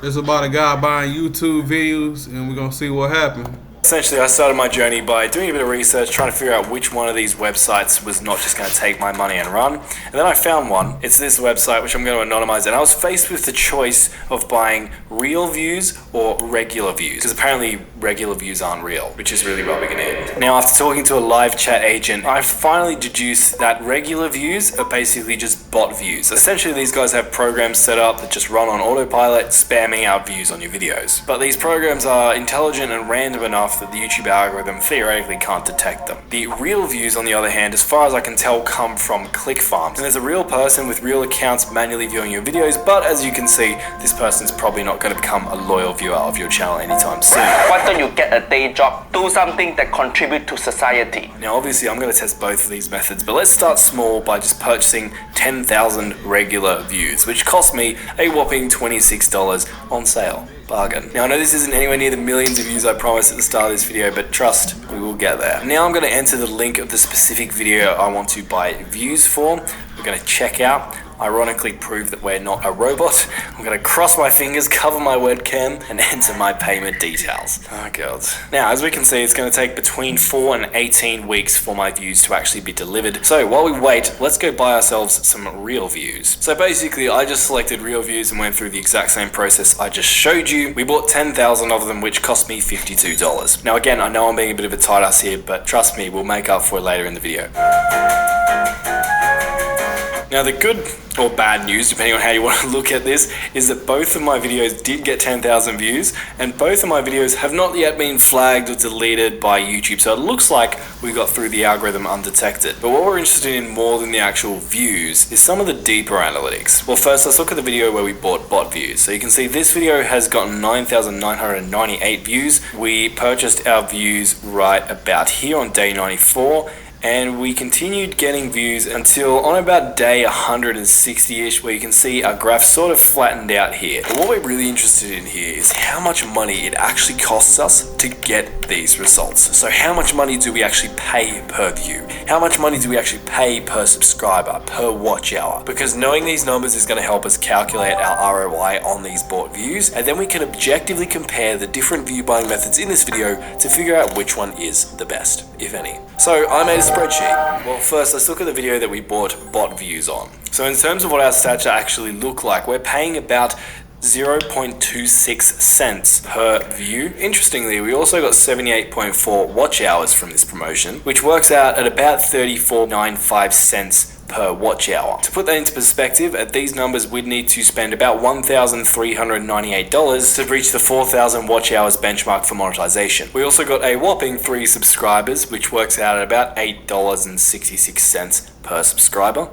It's about a guy buying YouTube videos, and we're gonna see what happens. Essentially, I started my journey by doing a bit of research, trying to figure out which one of these websites was not just going to take my money and run. And then I found one. It's this website, which I'm going to anonymize. And I was faced with the choice of buying real views or regular views, because apparently regular views aren't real, which is really rubbing it in. Now, after talking to a live chat agent, I finally deduced that regular views are basically just bot views. Essentially, these guys have programs set up that just run on autopilot, spamming out views on your videos. But these programs are intelligent and random enough that the YouTube algorithm theoretically can't detect them. The real views, on the other hand, as far as I can tell, come from click farms. And there's a real person with real accounts manually viewing your videos, but as you can see, this person's probably not going to become a loyal viewer of your channel anytime soon. Why don't you get a day job, do something that contribute to society? Now obviously I'm going to test both of these methods, but let's start small by just purchasing 10,000 regular views, which cost me a whopping $26 on sale. Bargain. Now I know this isn't anywhere near the millions of views I promised at the start of this video, but trust, we will get there. Now I'm going to enter the link of the specific video I want to buy views for. We're going to check out, ironically prove that we're not a robot. I'm going to cross my fingers, cover my webcam, and enter my payment details. Oh god. Now, as we can see, it's going to take between 4 and 18 weeks for my views to actually be delivered. So while we wait, let's go buy ourselves some real views. So basically, I just selected real views and went through the exact same process I just showed you. We bought 10,000 of them, which cost me $52. Now again, I know I'm being a bit of a tight ass here, but trust me, we'll make up for it later in the video. Now the good or bad news, depending on how you want to look at this, is that both of my videos did get 10,000 views, and both of my videos have not yet been flagged or deleted by YouTube, so it looks like we got through the algorithm undetected. But what we're interested in more than the actual views is some of the deeper analytics. Well, first let's look at the video where we bought bot views. So you can see this video has gotten 9,998 views. We purchased our views right about here on day 94, and we continued getting views until on about day 160-ish, where you can see our graph sort of flattened out here. But what we're really interested in here is how much money it actually costs us to get these results. So how much money do we actually pay per view? How much money do we actually pay per subscriber, per watch hour? Because knowing these numbers is going to help us calculate our ROI on these bought views, and then we can objectively compare the different view buying methods in this video to figure out which one is the best, if any. So I made a spreadsheet. Well, first let's look at the video that we bought bot views on. So in terms of what our stats actually look like, we're paying about 0.26 cents per view. Interestingly, we also got 78.4 watch hours from this promotion, which works out at about 34.95 cents per watch hour. To put that into perspective, at these numbers we'd need to spend about $1,398 to reach the 4,000 watch hours benchmark for monetization. We also got a whopping 3 subscribers, which works out at about $8.66 per subscriber,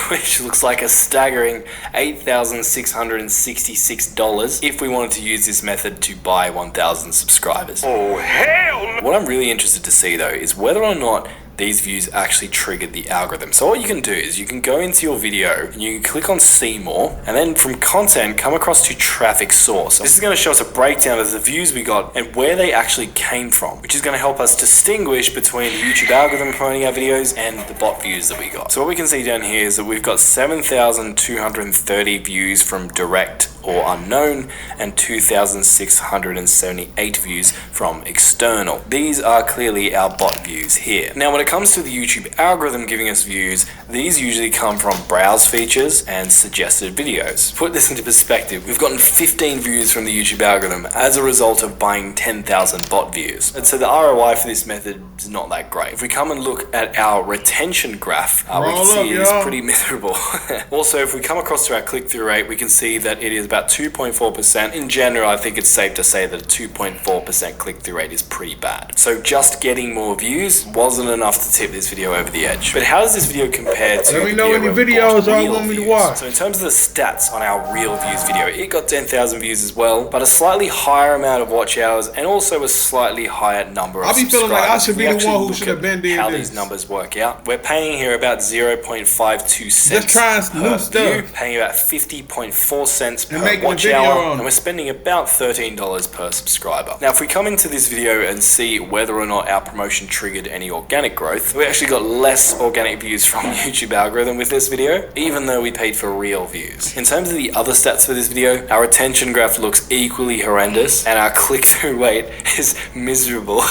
which looks like a staggering $8,666 if we wanted to use this method to buy 1,000 subscribers. Oh hell! What I'm really interested to see though is whether or not these views actually triggered the algorithm. So what you can do is you can go into your video and you can click on see more, and then from content come across to traffic source. This is going to show us a breakdown of the views we got and where they actually came from, which is going to help us distinguish between the YouTube algorithm promoting our videos and the bot views that we got. So what we can see down here is that we've got 7,230 views from direct or unknown and 2,678 views from external. These are clearly our bot views here. Now when it comes to the YouTube algorithm giving us views, these usually come from browse features and suggested videos. To put this into perspective, we've gotten 15 views from the YouTube algorithm as a result of buying 10,000 bot views. And so the ROI for this method is not that great. If we come and look at our retention graph, we can see it is pretty miserable. Also, if we come across to our click-through rate, we can see that it is about 2.4%. In general, I think it's safe to say that a 2.4% click-through rate is pretty bad. So just getting more views wasn't enough to tip this video over the edge. But how does this video compare to Let me know any videos y'all want me to watch. So in terms of the stats on our real views video, it got 10,000 views as well, but a slightly higher amount of watch hours and also a slightly higher number of subscribers. I be feeling like I should be the one who should have been doing how this. These numbers work out. We're paying here about 0.52 cents just trying new per stuff. view, paying about 50.4 cents per And per making a watch video hour, on. and we're spending about $13 per subscriber. Now, if we come into this video and see whether or not our promotion triggered any organic growth, we actually got less organic views from YouTube algorithm with this video, even though we paid for real views. In terms of the other stats for this video, our retention graph looks equally horrendous, and our click-through rate is miserable.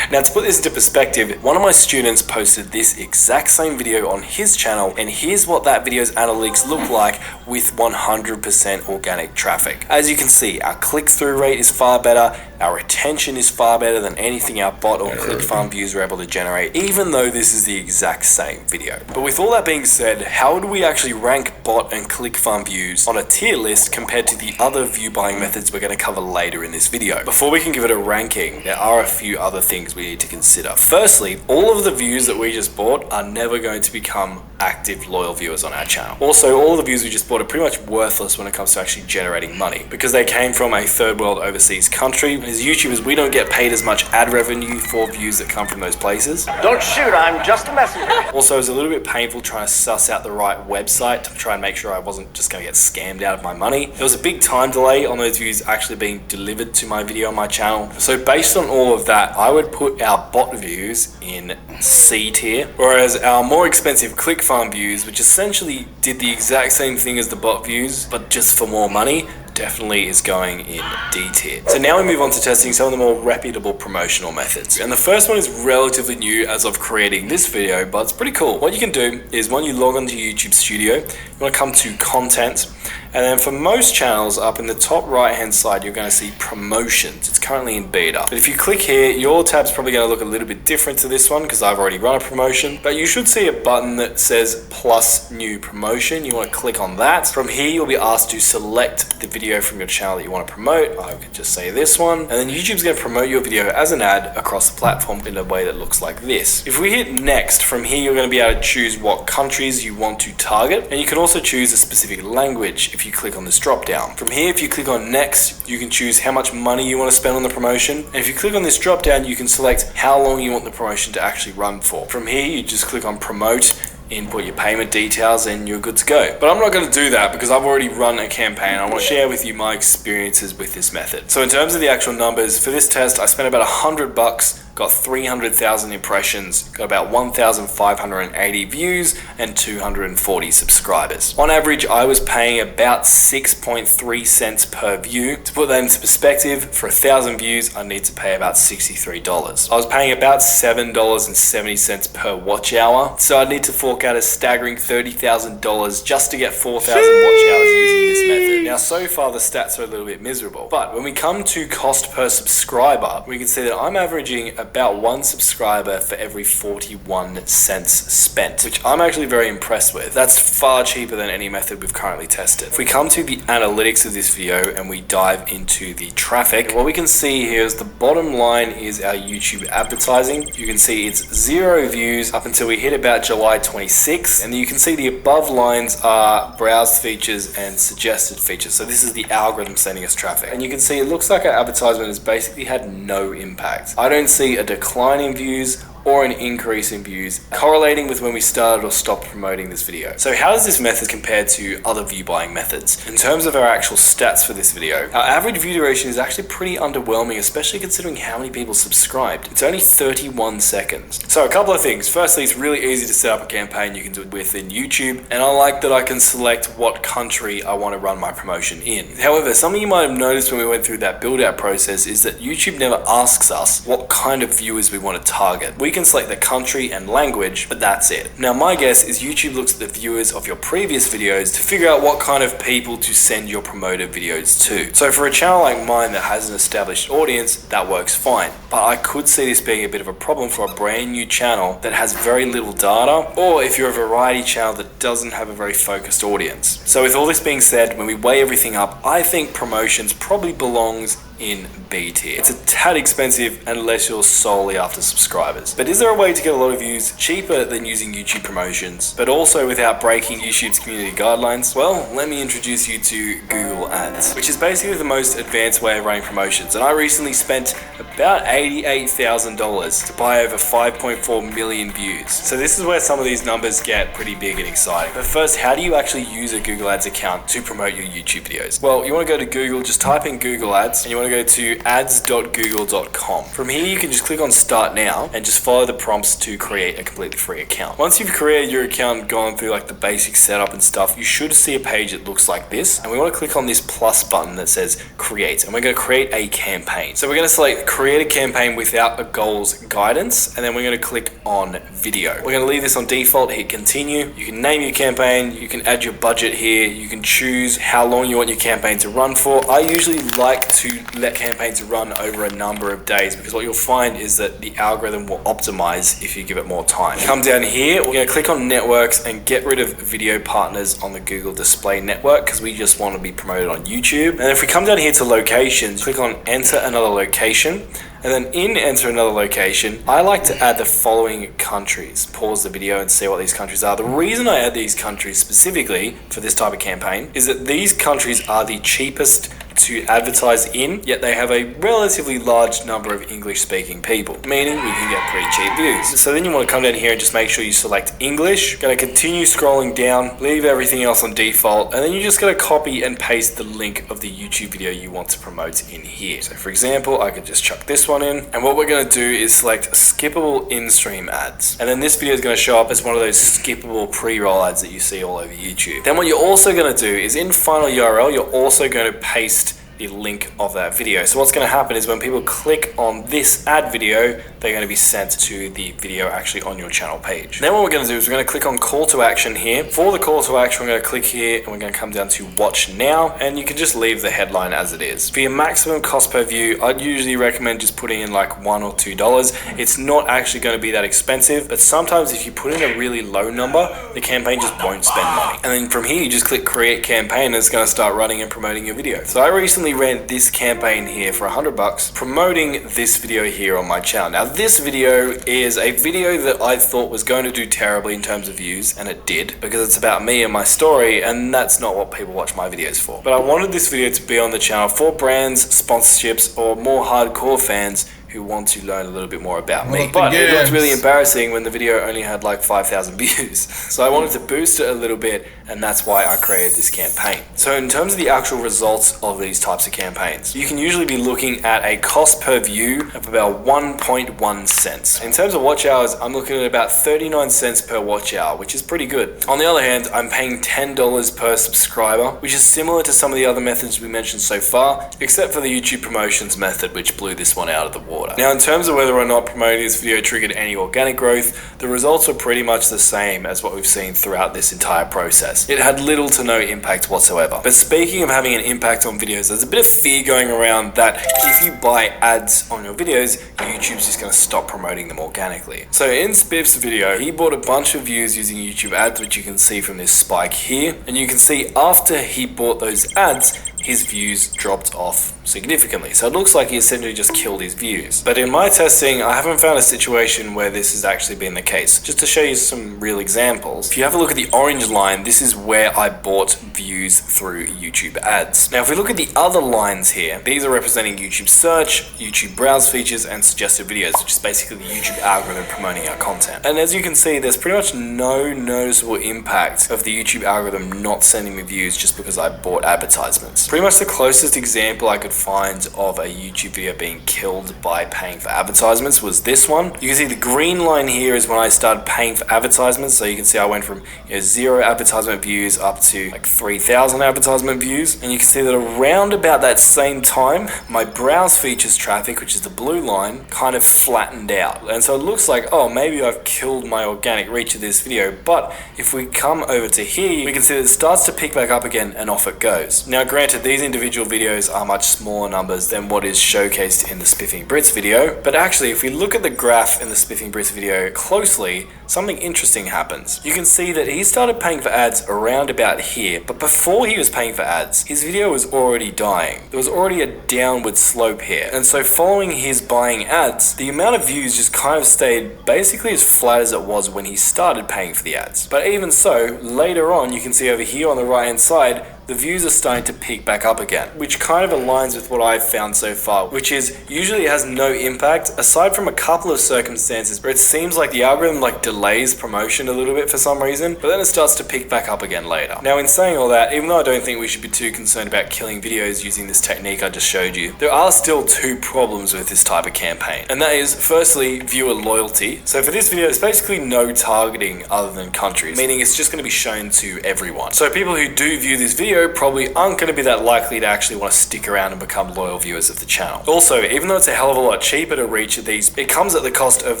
Now, to put this into perspective, one of my students posted this exact same video on his channel, and here's what that video's analytics look like with 100% organic traffic. As you can see, our click-through rate is far better, our retention is far better than anything our bot or ClickFarm views are able to generate, even though this is the exact same video. But with all that being said, how do we actually rank bot and ClickFarm views on a tier list compared to the other view buying methods we're going to cover later in this video? Before we can give it a ranking, there are a few other things we need to consider. Firstly, all of the views that we just bought are never going to become active loyal viewers on our channel. Also, all the views we just bought are pretty much worthless when it comes to actually generating money because they came from a third world overseas country. And as YouTubers, we don't get paid as much ad revenue for views that come from those places. Don't shoot, I'm just a messenger. Also, it was a little bit painful trying to suss out the right website to try and make sure I wasn't just going to get scammed out of my money. There was a big time delay on those views actually being delivered to my video on my channel. So based on all of that, I would put our bot views in C tier, whereas our more expensive ClickFarm views, which essentially did the exact same thing as the bot views, but just for more money, definitely is going in D tier. So now we move on to testing some of the more reputable promotional methods. And the first one is relatively new as of creating this video, but it's pretty cool. What you can do is when you log onto YouTube Studio, you want to come to Content, and then for most channels up in the top right hand side, you're going to see Promotions. It's currently in beta. But if you click here, your tab's probably going to look a little bit different to this one because I've already run a promotion, but you should see a button that says plus new promotion. You want to click on that. From here, you'll be asked to select the video from your channel that you want to promote. I could just say this one, and then YouTube's going to promote your video as an ad across the platform in a way that looks like this. If we hit next, from here you're going to be able to choose what countries you want to target, and you can also choose a specific language if you click on this drop down. From here, if you click on next, you can choose how much money you want to spend on the promotion, and if you click on this drop down, you can select how long you want the promotion to actually run for. From here, you just click on promote, input your payment details, and you're good to go. But I'm not going to do that because I've already run a campaign. I want to share with you my experiences with this method. So in terms of the actual numbers for this test, I spent about $100, got 300,000 impressions, got about 1,580 views, and 240 subscribers. On average, I was paying about 6.3 cents per view. To put that into perspective, for 1,000 views, I need to pay about $63. I was paying about $7.70 per watch hour, so I'd need to fork out a staggering $30,000 just to get 4,000 watch hours using this method. Now, so far, the stats are a little bit miserable, but when we come to cost per subscriber, we can see that I'm averaging about one subscriber for every 41 cents spent, which I'm actually very impressed with. That's far cheaper than any method we've currently tested. If we come to the analytics of this video and we dive into the traffic, what we can see here is the bottom line is our YouTube advertising. You can see it's 0 views up until we hit about July 26th, and you can see the above lines are browsed features and suggested features. So this is the algorithm sending us traffic, and you can see it looks like our advertisement has basically had no impact. I don't see a decline in views or an increase in views correlating with when we started or stopped promoting this video. So how does this method compare to other view buying methods? In terms of our actual stats for this video, our average view duration is actually pretty underwhelming, especially considering how many people subscribed. It's only 31 seconds. So a couple of things. Firstly, it's really easy to set up a campaign you can do it within YouTube, and I like that I can select what country I want to run my promotion in. However, something you might have noticed when we went through that build out process is that YouTube never asks us what kind of viewers we want to target. We can select the country and language, but that's it. Now, my guess is YouTube looks at the viewers of your previous videos to figure out what kind of people to send your promoted videos to. So for a channel like mine that has an established audience, that works fine. But I could see this being a bit of a problem for a brand new channel that has very little data, or if you're a variety channel that doesn't have a very focused audience. So with all this being said, when we weigh everything up, I think promotions probably belongs in B tier. It's a tad expensive unless you're solely after subscribers. But is there a way to get a lot of views cheaper than using YouTube promotions, but also without breaking YouTube's community guidelines? Well, let me introduce you to Google Ads, which is basically the most advanced way of running promotions. And I recently spent about $88,000 to buy over 5.4 million views. So this is where some of these numbers get pretty big and exciting. But first, how do you actually use a Google Ads account to promote your YouTube videos? Well, you want to go to Google, just type in Google Ads, and you want to go to ads.google.com. From here, you can just click on Start Now and just follow the prompts to create a completely free account. Once you've created your account, gone through like the basic setup and stuff, you should see a page that looks like this. And we want to click on this plus button that says Create, and we're going to create a campaign. So we're going to select Create a campaign without a goals guidance, and then we're going to click on Video. We're going to leave this on default, hit Continue. You can name your campaign, you can add your budget here, you can choose how long you want your campaign to run for. I usually like to let campaigns run over a number of days, because what you'll find is that the algorithm will optimize if you give it more time. Come down here, we're going to click on networks and get rid of video partners on the Google Display Network, because we just want to be promoted on YouTube. And if we come down here to locations, click on enter another location. And then in enter another location, I like to add the following countries. Pause the video and see what these countries are. The reason I add these countries specifically for this type of campaign is that these countries are the cheapest to advertise in, yet they have a relatively large number of English speaking people, meaning we can get pretty cheap views. So then you want to come down here and just make sure you select English. Going to continue scrolling down, leave everything else on default, and then you're just going to copy and paste the link of the YouTube video you want to promote in here. So for example, I could just chuck this one in, and what we're going to do is select skippable in-stream ads. And then this video is going to show up as one of those skippable pre-roll ads that you see all over YouTube. Then what you're also going to do is in final URL, you're also going to paste the link of that video. So what's going to happen is when people click on this ad video, they're going to be sent to the video actually on your channel page. Then what we're going to do is we're going to click on call to action here. For the call to action, we're going to click here and we're going to come down to watch now, and you can just leave the headline as it is. For your maximum cost per view, I'd usually recommend just putting in like $1 or $2. It's not actually going to be that expensive, but sometimes if you put in a really low number, the campaign just won't spend money. And then from here, you just click create campaign and it's going to start running and promoting your video. So I recently ran this campaign here for $100 promoting this video here on my channel. Now this video is a video that I thought was going to do terribly in terms of views, and it did, because it's about me and my story, and that's not what people watch my videos for. But I wanted this video to be on the channel for brands, sponsorships, or more hardcore fans who want to learn a little bit more about me. But it looked really embarrassing when the video only had like 5,000 views. So I wanted to boost it a little bit, and that's why I created this campaign. So in terms of the actual results of these types of campaigns, you can usually be looking at a cost per view of about 1.1 cents. In terms of watch hours, I'm looking at about 39 cents per watch hour, which is pretty good. On the other hand, I'm paying $10 per subscriber, which is similar to some of the other methods we mentioned so far, except for the YouTube promotions method, which blew this one out of the water. Now, in terms of whether or not promoting this video triggered any organic growth, the results are pretty much the same as what we've seen throughout this entire process. It had little to no impact whatsoever. But speaking of having an impact on videos, there's a bit of fear going around that if you buy ads on your videos, YouTube's just going to stop promoting them organically. So in Spiff's video, he bought a bunch of views using YouTube ads, which you can see from this spike here. And you can see after he bought those ads, his views dropped off significantly. So it looks like he essentially just killed his views. But in my testing, I haven't found a situation where this has actually been the case. Just to show you some real examples, if you have a look at the orange line, this is where I bought views through YouTube ads. Now, if we look at the other lines here, these are representing YouTube search, YouTube browse features, and suggested videos, which is basically the YouTube algorithm promoting our content. And as you can see, there's pretty much no noticeable impact of the YouTube algorithm not sending me views just because I bought advertisements. Pretty much the closest example I could find of a YouTube video being killed by paying for advertisements was this one. You can see the green line here is when I started paying for advertisements. So you can see I went from 0 advertisement views up to like 3,000 advertisement views. And you can see that around about that same time, my browse features traffic, which is the blue line, kind of flattened out. And so it looks like, oh, maybe I've killed my organic reach of this video. But if we come over to here, we can see that it starts to pick back up again and off it goes. Now, granted, these individual videos are much smaller numbers than what is showcased in the Spiffing Brits Brits video, but actually if we look at the graph in the Spiffing Brits video closely, something interesting happens. You can see that he started paying for ads around about here, but before he was paying for ads, his video was already dying. There was already a downward slope here, and so following his buying ads, the amount of views just kind of stayed basically as flat as it was when he started paying for the ads. But even so, later on, you can see over here on the right hand side, the views are starting to peak back up again, which kind of aligns with what I've found so far, which is usually it has no impact aside from a couple of circumstances where it seems like the algorithm delays promotion a little bit for some reason, but then it starts to pick back up again later. Now in saying all that, even though I don't think we should be too concerned about killing videos using this technique I just showed you, there are still two problems with this type of campaign. And that is, firstly, viewer loyalty. So for this video, there's basically no targeting other than countries, meaning it's just going to be shown to everyone. So people who do view this video probably aren't going to be that likely to actually want to stick around and become loyal viewers of the channel. Also, even though it's a hell of a lot cheaper to reach these, it comes at the cost of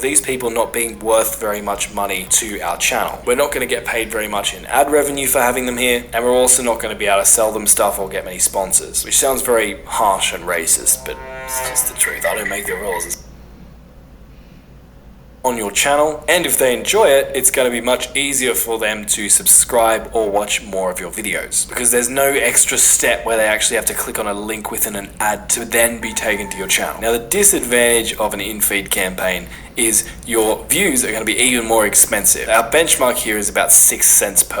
these people not being worth very much money to our channel. We're not going to get paid very much in ad revenue for having them here, and we're also not going to be able to sell them stuff or get many sponsors, which sounds very harsh and racist, but it's just the truth. I don't make the rules. On your channel, and if they enjoy it, it's going to be much easier for them to subscribe or watch more of your videos, because there's no extra step where they actually have to click on a link within an ad to then be taken to your channel. Now the disadvantage of an in-feed campaign is your views are going to be even more expensive. Our benchmark here is about 6 cents per